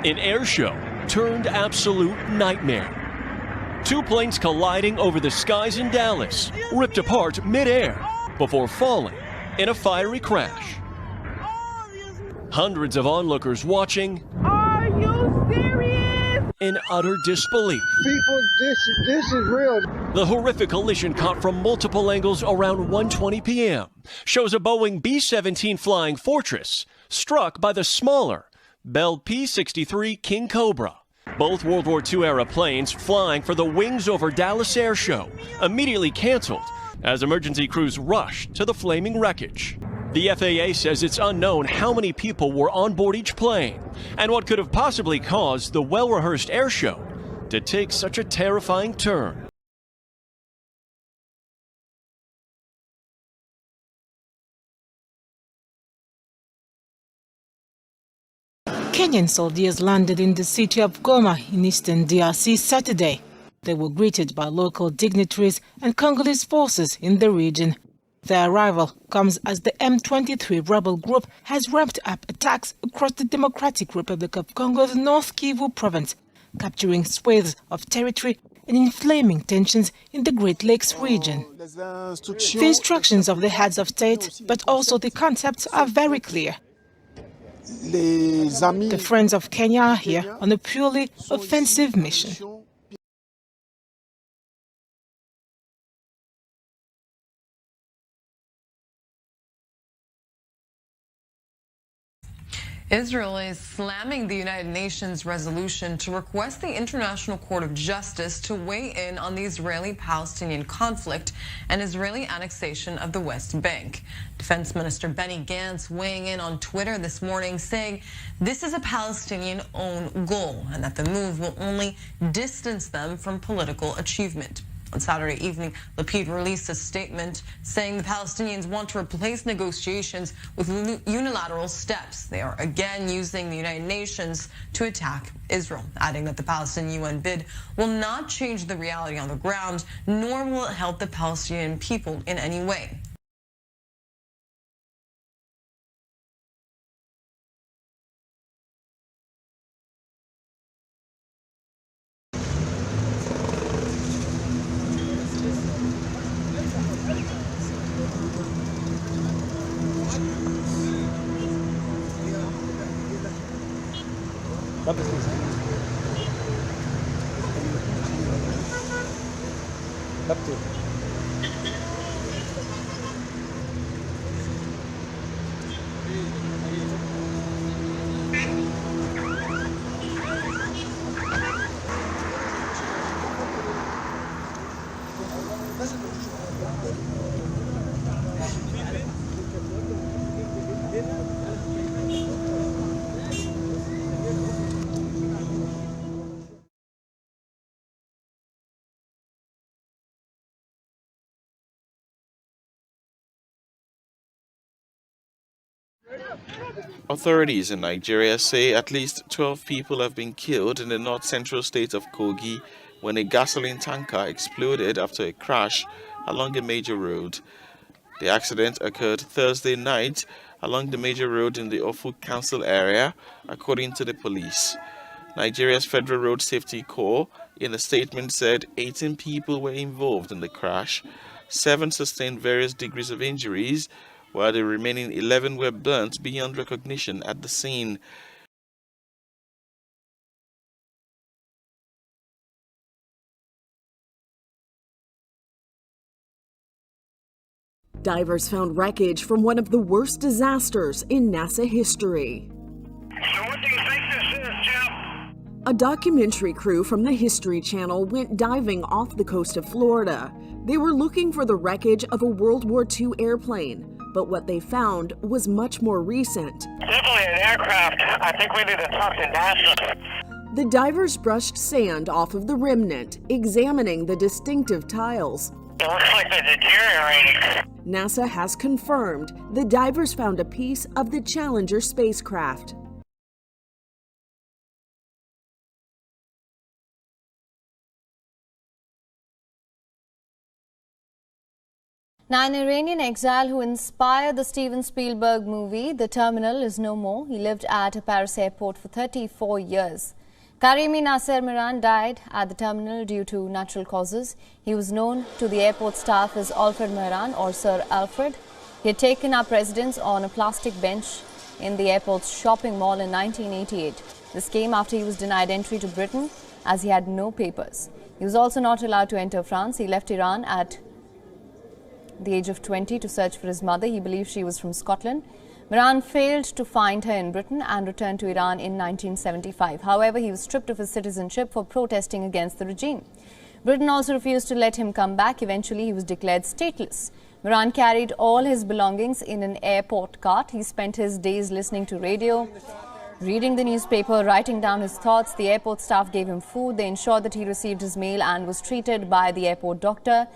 An air show turned absolute nightmare. Two planes colliding over the skies in Dallas, ripped apart mid-air before falling in a fiery crash. Hundreds of onlookers watching. Are you serious? In utter disbelief. People, this is real. The horrific collision caught from multiple angles around 1:20 p.m. shows a Boeing B-17 flying Fortress struck by the smaller Bell P-63 King Cobra. Both World War II-era planes flying for the Wings Over Dallas air show immediately canceled as emergency crews rushed to the flaming wreckage. The FAA says it's unknown how many people were on board each plane and what could have possibly caused the well-rehearsed air show to take such a terrifying turn. Kenyan soldiers landed in the city of Goma in eastern DRC Saturday. They were greeted by local dignitaries and Congolese forces in the region. Their arrival comes as the M23 rebel group has ramped up attacks across the Democratic Republic of Congo's North Kivu province, capturing swathes of territory and inflaming tensions in the Great Lakes region. The instructions of the heads of state, but also the concepts, are very clear. The friends of Kenya are here on a purely offensive mission. Israel is slamming the United Nations resolution to request the International Court of Justice to weigh in on the Israeli-Palestinian conflict and Israeli annexation of the West Bank. Defense Minister Benny Gantz weighing in on Twitter this morning, saying this is a Palestinian-owned goal and that the move will only distance them from political achievement. On Saturday evening, Lapid released a statement saying the Palestinians want to replace negotiations with unilateral steps. They are again using the United Nations to attack Israel, adding that the Palestinian UN bid will not change the reality on the ground, nor will it help the Palestinian people in any way. Authorities in Nigeria say at least 12 people have been killed in the north-central state of Kogi when a gasoline tanker exploded after a crash along a major road. The accident occurred Thursday night along the major road in the Ofu Council area, according to the police. Nigeria's Federal Road Safety Corps, in a statement, said 18 people were involved in the crash. 7 sustained various degrees of injuries, while the remaining 11 were burnt beyond recognition at the scene. Divers found wreckage from one of the worst disasters in NASA history. So what do you think this is, Jeff? A documentary crew from the History Channel went diving off the coast of Florida. They were looking for the wreckage of a World War II airplane, but what they found was much more recent. Definitely an aircraft. I think we need to talk to NASA. The divers brushed sand off of the remnant, examining the distinctive tiles. It looks like they're deteriorating. NASA has confirmed the divers found a piece of the Challenger spacecraft. Now, an Iranian exile who inspired the Steven Spielberg movie The Terminal is no more. He lived at a Paris airport for 34 years. Karimi Nasser Miran died at the terminal due to natural causes. He was known to the airport staff as Alfred Miran or Sir Alfred. He had taken up residence on a plastic bench in the airport's shopping mall in 1988. This came after he was denied entry to Britain as he had no papers. He was also not allowed to enter France. He left Iran at the age of 20 to search for his mother. He believed she was from Scotland. Miran failed to find her in Britain and returned to Iran in 1975. However, he was stripped of his citizenship for protesting against the regime. Britain also refused to let him come back. Eventually, he was declared stateless. Miran carried all his belongings in an airport cart. He spent his days listening to radio, reading the newspaper, writing down his thoughts. The airport staff gave him food. They ensured that he received his meal and was treated by the airport doctor.